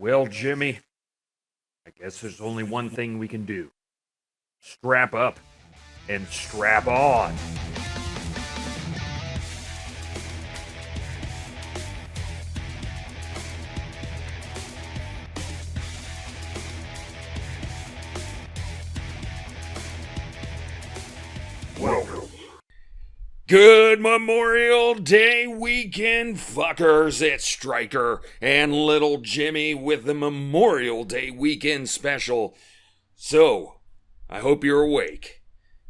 Well, Jimmy, I guess there's only one thing we can do. Strap up and strap on. Welcome. Good Memorial Day weekend, fuckers. It's Stryker and Little Jimmy with the Memorial Day weekend special. So, I hope you're awake,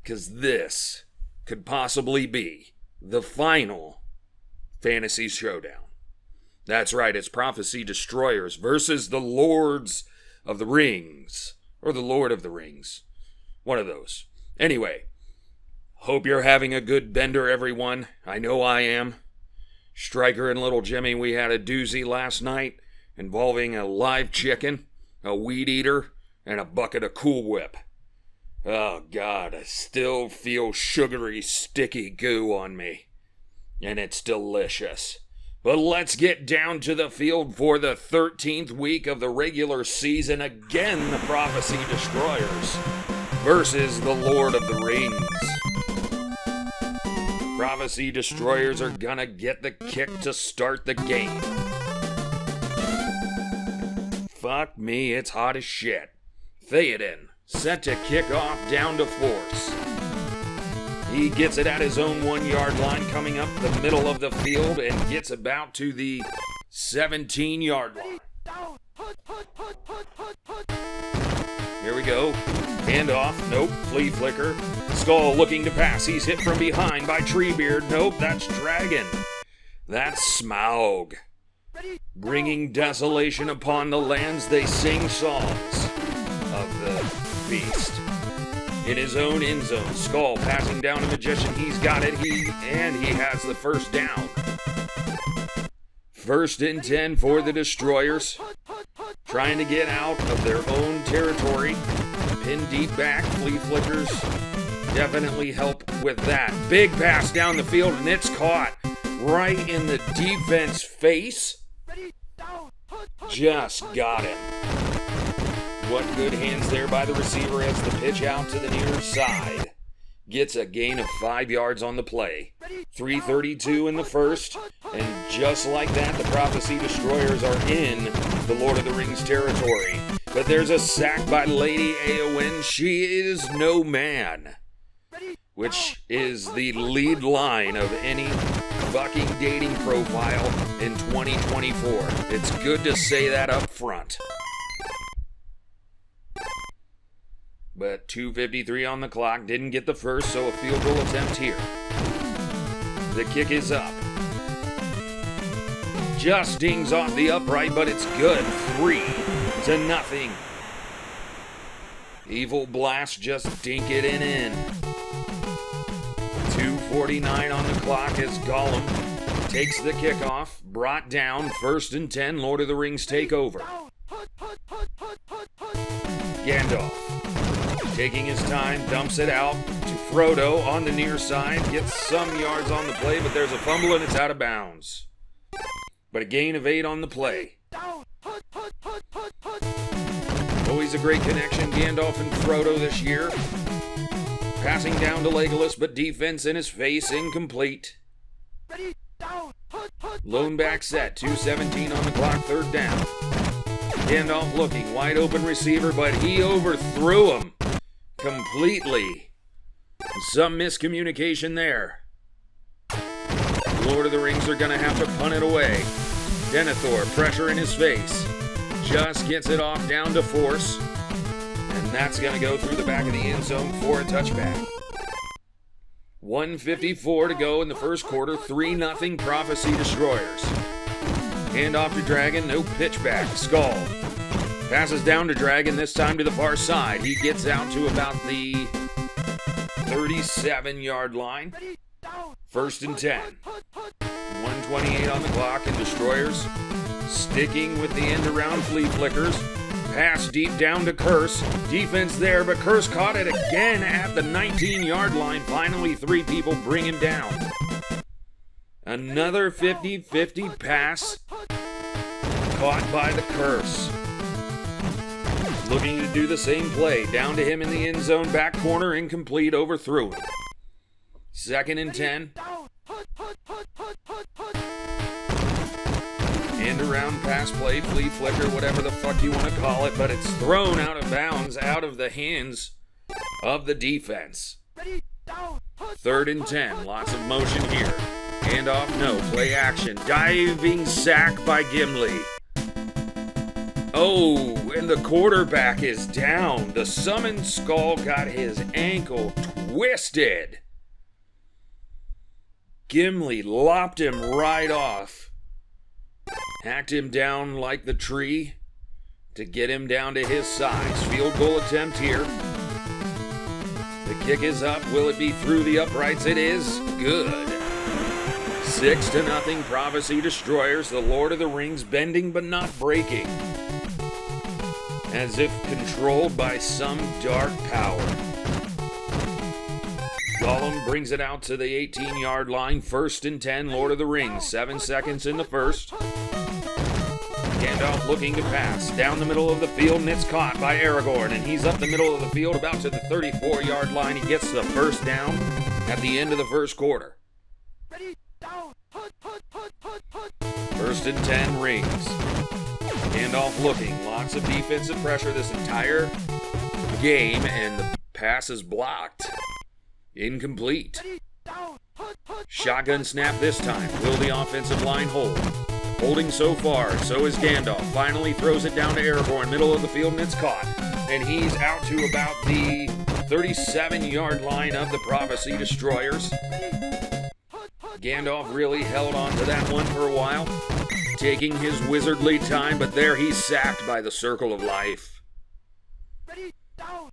because this could possibly be the final fantasy showdown. That's right, it's Prophecy Destroyers versus the Lords of the Rings, or the Lord of the Rings. One of those. Anyway, hope you're having a good bender, everyone. I know I am. Stryker and Little Jimmy, we had a doozy last night involving a live chicken, a weed eater, and a bucket of Cool Whip. Oh, God, I still feel sugary, sticky goo on me. And it's delicious. But let's get down to the field for the 13th week of the regular season. Again, the Prophecy Destroyers versus the Lord of the Rings. Prophecy Destroyers are gonna get the kick to start the game. Fuck me, it's hot as shit. Theoden, set to kick off down to force. He gets it at his own 1-yard line, coming up the middle of the field, and gets about to the 17-yard line. Here we go. Handoff. Nope. Flea flicker. Skull looking to pass. He's hit from behind by Treebeard. Nope. That's Dragon. That's Smaug. Bringing desolation upon the lands, they sing songs of the beast. In his own end zone, Skull passing down to Magician. He's got it. He has the first down. 1st and 10 for the Destroyers. Trying to get out of their own territory. Pin deep back, flea flickers definitely help with that. Big pass down the field, and it's caught right in the defense face. Just got him. What good hands there by the receiver as the pitch out to the near side. Gets a gain of 5 yards on the play. 3:32 in the first, and just like that, the Prophecy Destroyers are in the Lord of the Rings territory. But there's a sack by Lady Eowyn. She is no man, which is the lead line of any fucking dating profile in 2024. It's good to say that up front. But 2:53 on the clock, didn't get the first, so a field goal attempt here. The kick is up. Just dings off the upright, but it's good. 3-0. Evil Blast just dink it in. 2:49 on the clock as Gollum takes the kickoff. Brought down, 1st and 10, Lord of the Rings take over. Gandalf, taking his time, dumps it out to Frodo on the near side. Gets some yards on the play, but there's a fumble and it's out of bounds. But a gain of 8 on the play. Always a great connection, Gandalf and Frodo this year. Passing down to Legolas, but defense in his face, incomplete. Lone back set, 2:17 on the clock, 3rd down. Gandalf looking, wide open receiver, but he overthrew him completely. Some miscommunication there. Lord of the Rings are going to have to punt it away. Denethor, pressure in his face. Just gets it off down to force. And that's going to go through the back of the end zone for a touchback. 1:54 to go in the first quarter. 3-0 Prophecy Destroyers. Hand off to Dragon, no pitch back. Skull passes down to Dragon, this time to the far side. He gets out to about the 37-yard line. 1st and 10. 1:28 on the clock, and Destroyers sticking with the end around flea flickers. Pass deep down to Curse. Defense there, but Curse caught it again at the 19-yard line. Finally, 3 people bring him down. Another 50-50 pass caught by the Curse. looking to do the same play. Down to him in the end zone, back corner, incomplete, overthrew him. 2nd and 10. End around pass play, flea flicker, whatever the fuck you want to call it, but it's thrown out of bounds, out of the hands of the defense. 3rd and 10, lots of motion here. Handoff, no, play action. Diving sack by Gimli. Oh, and the quarterback is down. The summoned skull got his ankle twisted. Gimli lopped him right off. Hacked him down like the tree to get him down to his size. Field goal attempt here. The kick is up. Will it be through the uprights? It is. Good. 6-0 Prophecy Destroyers. The Lord of the Rings bending but not breaking. As if controlled by some dark power. Gollum brings it out to the 18-yard line. 1st and 10, Lord of the Rings. 7 seconds in the first. Gandalf looking to pass. Down the middle of the field, and it's caught by Aragorn. And he's up the middle of the field, about to the 34-yard line. He gets the first down at the end of the first quarter. 1st and 10, Rings. Gandalf looking. Lots of defensive pressure this entire game, and the pass is blocked. Incomplete. Shotgun snap this time. Will the offensive line hold? Holding so far, so is Gandalf. Finally throws it down to Aragorn, middle of the field, and it's caught. And he's out to about the 37-yard line of the Prophecy Destroyers. Gandalf really held on to that one for a while, taking his wizardly time, but there he's sacked by the Circle of Life.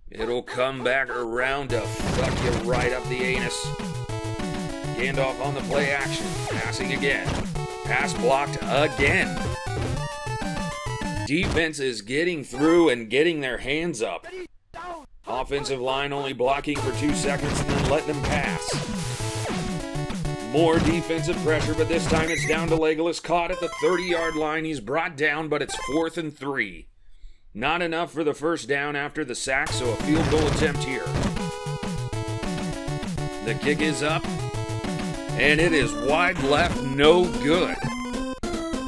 It'll come back around to fuck you right up the anus. Gandalf on the play action, passing again. Pass blocked again. Defense is getting through and getting their hands up. Offensive line only blocking for 2 seconds and then letting them pass. More defensive pressure, but this time it's down to Legolas, caught at the 30-yard line. He's brought down, but it's 4th and 3. Not enough for the first down after the sack, so a field goal attempt here. The kick is up, and it is wide left, no good.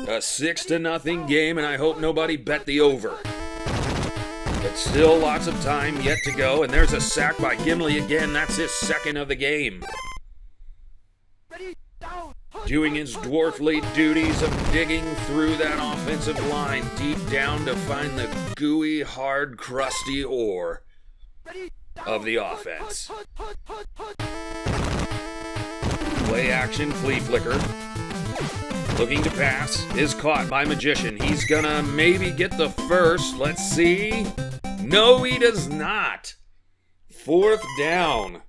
A 6-0 game, and I hope nobody bet the over. But still lots of time yet to go, and there's a sack by Gimli again. That's his 2nd of the game. Doing his dwarfly duties of digging through that offensive line deep down to find the gooey, hard, crusty ore of the offense. Play action, flea flicker. Looking to pass, is caught by Magician. He's gonna maybe get the first. Let's see. No, he does not. 4th down.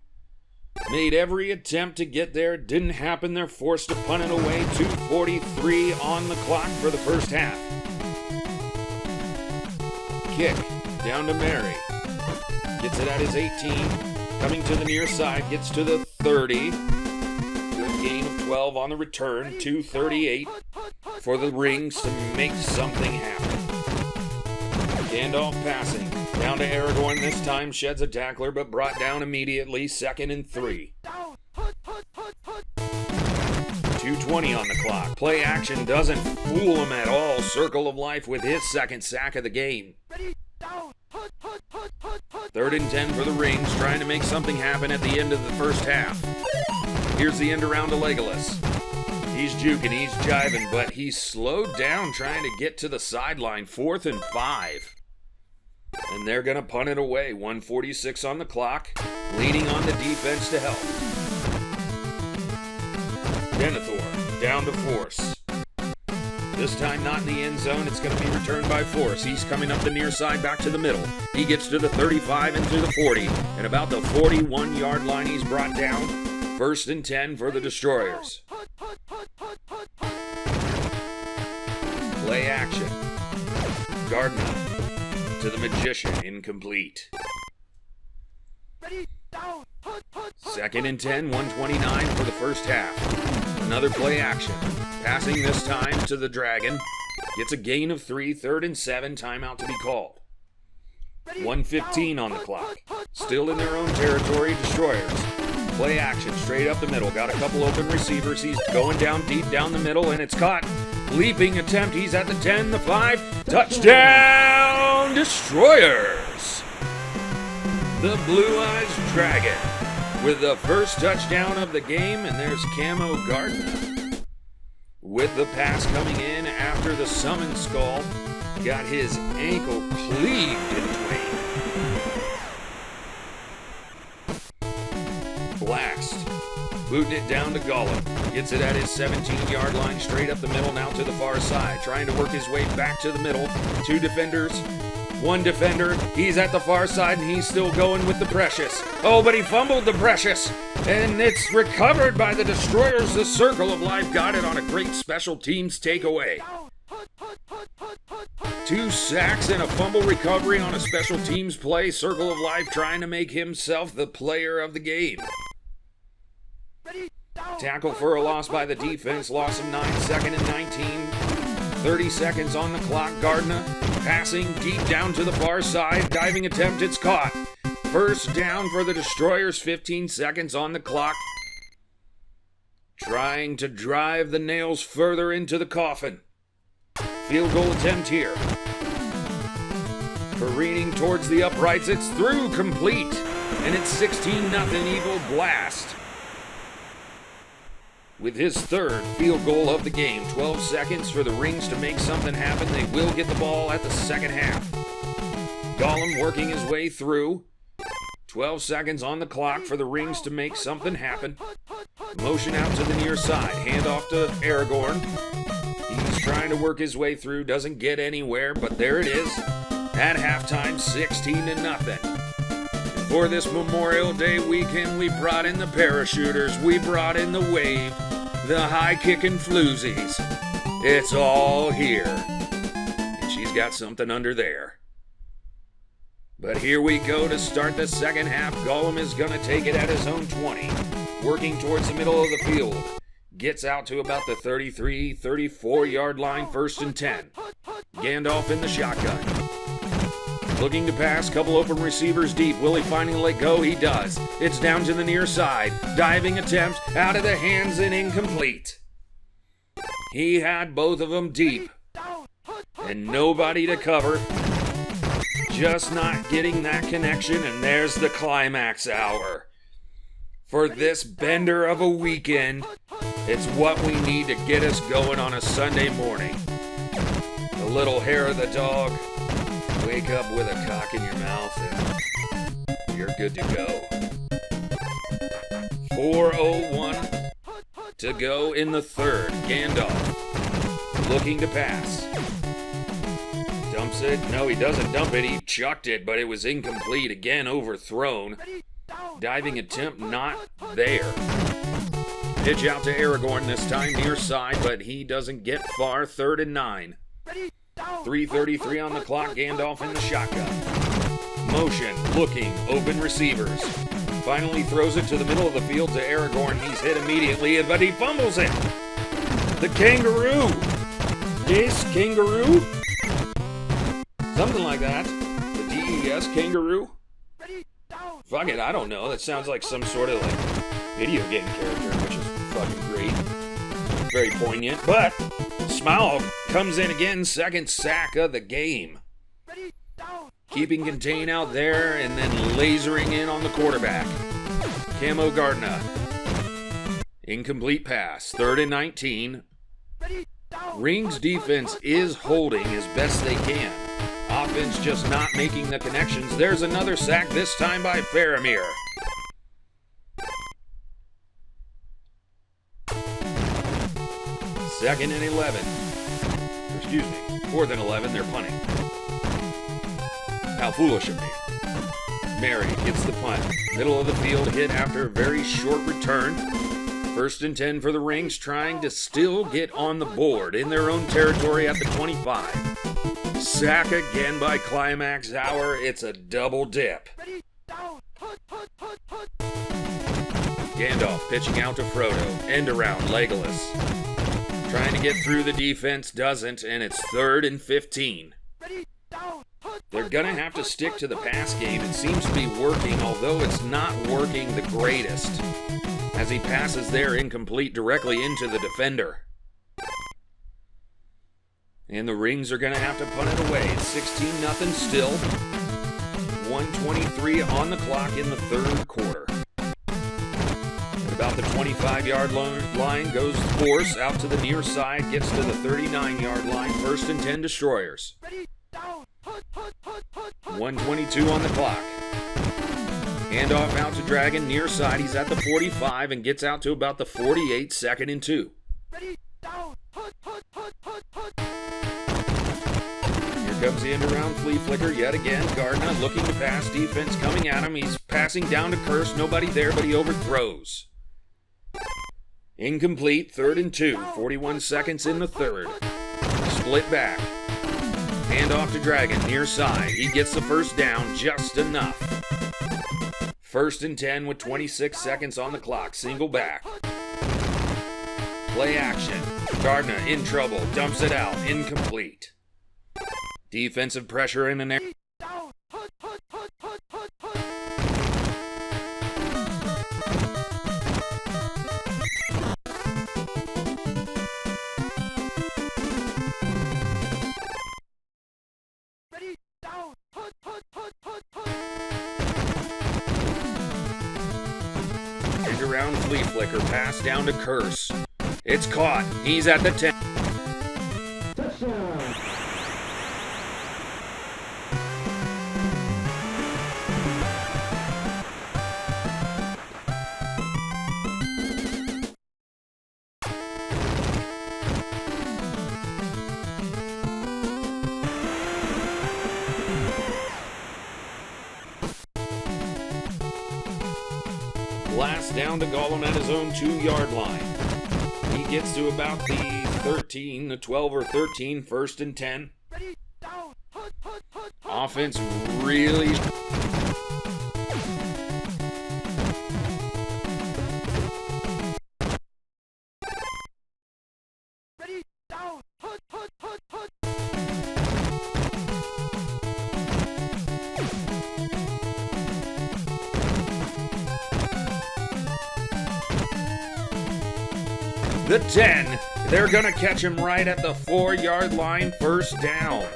Made every attempt to get there. Didn't happen. They're forced to punt it away. 2:43 on the clock for the first half. Kick down to Mary. Gets it at his 18. Coming to the near side. Gets to the 30. Good gain of 12 on the return. 2:38 for the Rings to make something happen. Gandalf passing. Down to Aragorn this time, sheds a tackler, but brought down immediately. 2nd and 3. 2:20 on the clock. Play action doesn't fool him at all. Circle of Life with his 2nd sack of the game. 3rd and 10 for the Rings, trying to make something happen at the end of the first half. Here's the end around to Legolas. He's juking, he's jiving, but he's slowed down trying to get to the sideline. 4th and 5. And they're going to punt it away. 1:46 on the clock. Leaning on the defense to help. Denethor down to Force. This time not in the end zone. It's going to be returned by Force. He's coming up the near side back to the middle. He gets to the 35 and to the 40. And about the 41-yard line he's brought down. 1st and 10 for the Destroyers. Play action. Gardner to the Magician, incomplete. 2nd and 10, 1:29 for the first half. Another play action. Passing this time to the Dragon. Gets a gain of 3, 3rd and 7, timeout to be called. 1:15 on the clock. Still in their own territory, Destroyers. Play action, straight up the middle. Got a couple open receivers. He's going down deep down the middle, and it's caught. Leaping attempt. He's at the 10, the 5. Touchdown, Destroyers! The Blue Eyes Dragon with the first touchdown of the game, and there's Camo Gardner with the pass coming in after the summons call. Got his ankle cleaved in twain. Blast. Booting it down to Gollum. Gets it at his 17-yard line, straight up the middle, now to the far side. Trying to work his way back to the middle. 2 defenders. 1 defender. He's at the far side, and he's still going with the Precious. Oh, but he fumbled the Precious. And it's recovered by the Destroyers. The Circle of Life got it on a great special teams takeaway. 2 sacks and a fumble recovery on a special teams play. Circle of Life trying to make himself the player of the game. Tackle for a loss by the defense. Loss of 9, 2nd and 19. 30 seconds on the clock. Gardner passing deep down to the far side. Diving attempt, it's caught. First down for the Destroyers. 15 seconds on the clock. Trying to drive the nails further into the coffin. Field goal attempt here. Careening towards the uprights. It's through, complete. And it's 16-0 Evil Blast. With his 3rd field goal of the game. 12 seconds for the Rings to make something happen. They will get the ball at the second half. Gollum working his way through. 12 seconds on the clock for the Rings to make something happen. Motion out to the near side. Hand off to Aragorn. He's trying to work his way through. Doesn't get anywhere, but there it is. At halftime, 16-0. For this Memorial Day weekend, we brought in the parachuters, we brought in the wave, the high-kicking floozies. It's all here. And she's got something under there. But here we go to start the second half. Gollum is going to take it at his own 20. Working towards the middle of the field. Gets out to about the 33, 34-yard line, 1st and 10. Gandalf in the shotgun. Looking to pass, couple open receivers deep. Will he finally let go? He does. It's down to the near side. Diving attempt, out of the hands and incomplete. He had both of them deep. And nobody to cover. Just not getting that connection, and there's the climax hour. For this bender of a weekend, it's what we need to get us going on a Sunday morning. A little hair of the dog. Wake up with a cock in your mouth and you're good to go. 4:01 to go in the 3rd. Gandalf looking to pass. Dumps it. No, he doesn't dump it. He chucked it, but it was incomplete. Again, overthrown. Diving attempt not there. Pitch out to Aragorn this time, near side, but he doesn't get far. 3rd and 9. 3:33 on the clock. Gandalf in the shotgun. Motion, looking, open receivers. Finally throws it to the middle of the field to Aragorn. He's hit immediately, but he fumbles it. The kangaroo. Yes, kangaroo? Something like that. The DES kangaroo? Fuck it, I don't know. That sounds like some sort of video game character, which is fucking great. Very poignant, but Smaug comes in again, 2nd sack of the game. Keeping contain out there and then lasering in on the quarterback. Camo Gardner. Incomplete pass, 3rd and 19. Rings defense is holding as best they can. Offense just not making the connections. There's another sack, this time by Faramir. Second and 11. Excuse me, 4th and 11, they're punting. How foolish of me. Mary gets the punt. Middle of the field hit after a very short return. 1st and 10 for the Rings, trying to still get on the board in their own territory at the 25. Sack again by climax hour. It's a double dip. Gandalf pitching out to Frodo. End around Legolas. Trying to get through the defense, doesn't, and it's 3rd and 15. They're they're going to have to stick to the pass game. It seems to be working, although it's not working the greatest, as he passes there incomplete directly into the defender. And the Rings are going to have to punt it away. It's 16-0 still. 1:23 on the clock in the third quarter. At about the 25-yard line goes Force out to the near side, gets to the 39-yard line. 1st and 10 Destroyers. 1:22 on the clock. Handoff out to Dragon, near side. He's at the 45 and gets out to about the 48, 2nd and 2. Here comes the end-around flea flicker yet again. Gardner looking to pass, defense coming at him. He's passing down to Curse, nobody there, but he overthrows. Incomplete, 3rd and 2, 41 seconds in the third. Split back. Handoff to Dragon, near side. He gets the first down, just enough. 1st and 10 with 26 seconds on the clock. Single back. Play action. Gardner in trouble, dumps it out, incomplete. Defensive pressure in an air. Around flea flicker, pass down to Curse. It's caught. He's at the 10. Blast down to Gollum at his own 2-yard line. He gets to about the 13, the 12 or 13, 1st and 10. Offense really... The 10. They're going to catch him right at the 4-yard line, 1st down.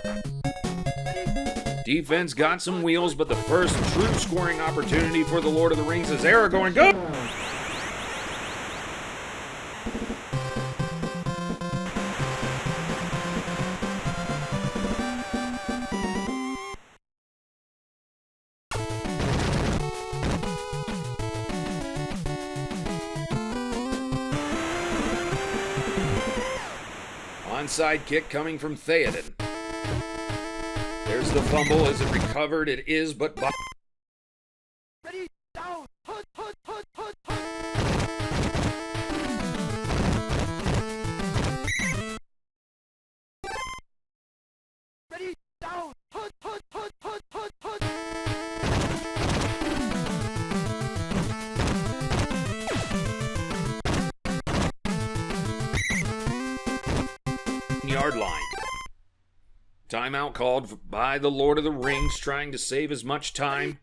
Defense got some wheels, but the first true scoring opportunity for the Lord of the Rings is Aragorn. Go! Onside kick coming from Theoden. There's the fumble. Is it recovered? It is, but... yard line. Timeout called by the Lord of the Rings, trying to save as much time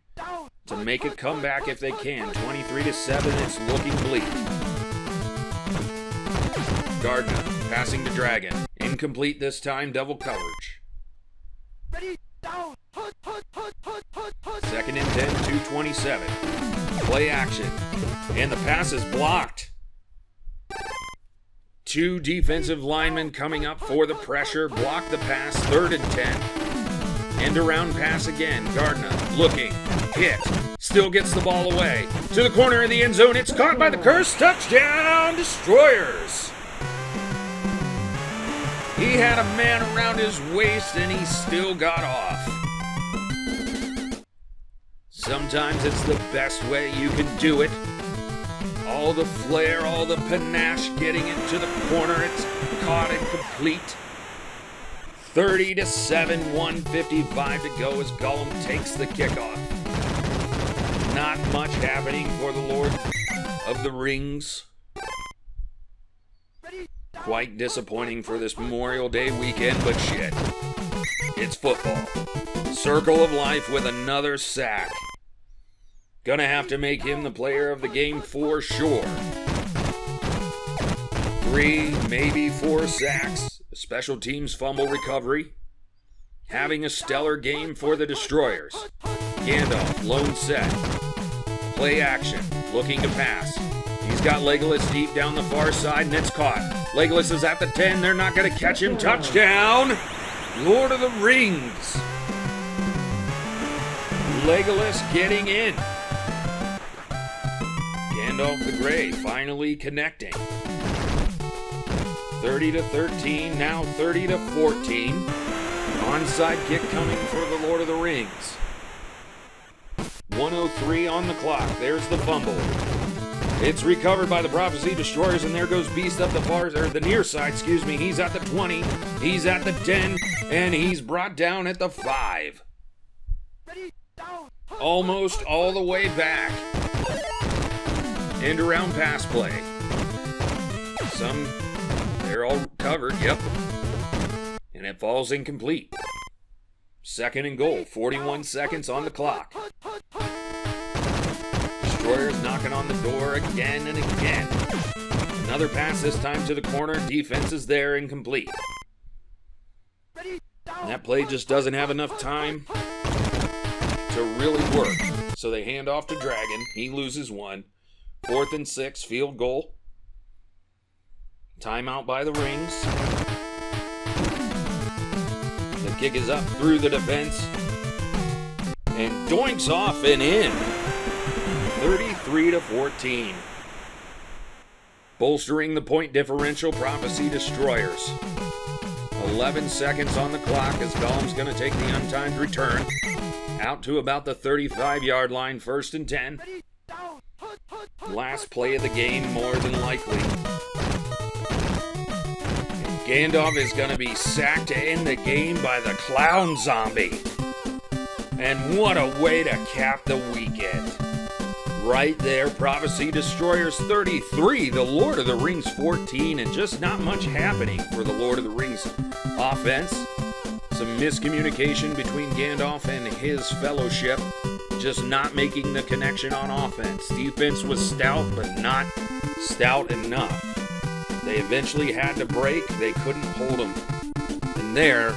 to make it come back if they can. 23-7, it's looking bleak. Gardner passing to Dragon. Incomplete this time, double coverage. 2nd and 10, 2:27. Play action. And the pass is blocked. 2 defensive linemen coming up for the pressure. Block the pass. 3rd and 10. End around pass again. Gardner looking. Hit. Still gets the ball away. To the corner of the end zone. It's caught by the Curse. Touchdown, Destroyers. He had a man around his waist and he still got off. Sometimes it's the best way you can do it. All the flair, all the panache, getting into the corner. It's caught and complete. 30-7, 1:55 to go as Gollum takes the kickoff. Not much happening for the Lord of the Rings. Quite disappointing for this Memorial Day weekend, but shit. It's football. Circle of life with another sack. Gonna have to make him the player of the game for sure. 3, maybe 4 sacks. A special teams fumble recovery. Having a stellar game for the Destroyers. Gandalf, lone set. Play action, looking to pass. He's got Legolas deep down the far side, and it's caught. Legolas is at the 10. They're not going to catch him. Touchdown! Lord of the Rings. Legolas getting in. Gandalf the Grey finally connecting. 30-13, now 30-14. Onside kick coming for the Lord of the Rings. 1:03 on the clock. There's the fumble. It's recovered by the Prophecy Destroyers, and there goes Beast up the near side, He's at the 20, he's at the 10, and he's brought down at the 5. Almost all the way back. End around pass play. They're all covered, yep. And it falls incomplete. 2nd and goal, 41 seconds on the clock. Destroyers knocking on the door again and again. Another pass, this time to the corner. Defense is there, incomplete. And that play just doesn't have enough time to really work. So they hand off to Dragon. He loses 1. 4th and 6, field goal. Timeout by the Rings. The kick is up through the defense. And doinks off and in. 33-14. Bolstering the point differential, Prophecy Destroyers. 11 seconds on the clock as Gollum's going to take the untimed return. Out to about the 35-yard line, 1st and 10. Last play of the game, more than likely. And Gandalf is going to be sacked to end the game by the Clown Zombie. And what a way to cap the weekend. Right there, Prophecy Destroyers 33, the Lord of the Rings 14, and just not much happening for the Lord of the Rings offense. Some miscommunication between Gandalf and his fellowship, just not making the connection on offense. Defense was stout, but not stout enough. They eventually had to break, they couldn't hold them. And there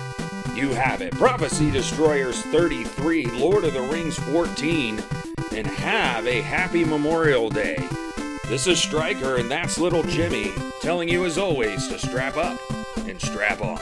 you have it. Prophecy Destroyers 33, Lord of the Rings 14, and have a happy Memorial Day. This is Stryker, and that's Little Jimmy, telling you as always to strap up and strap on.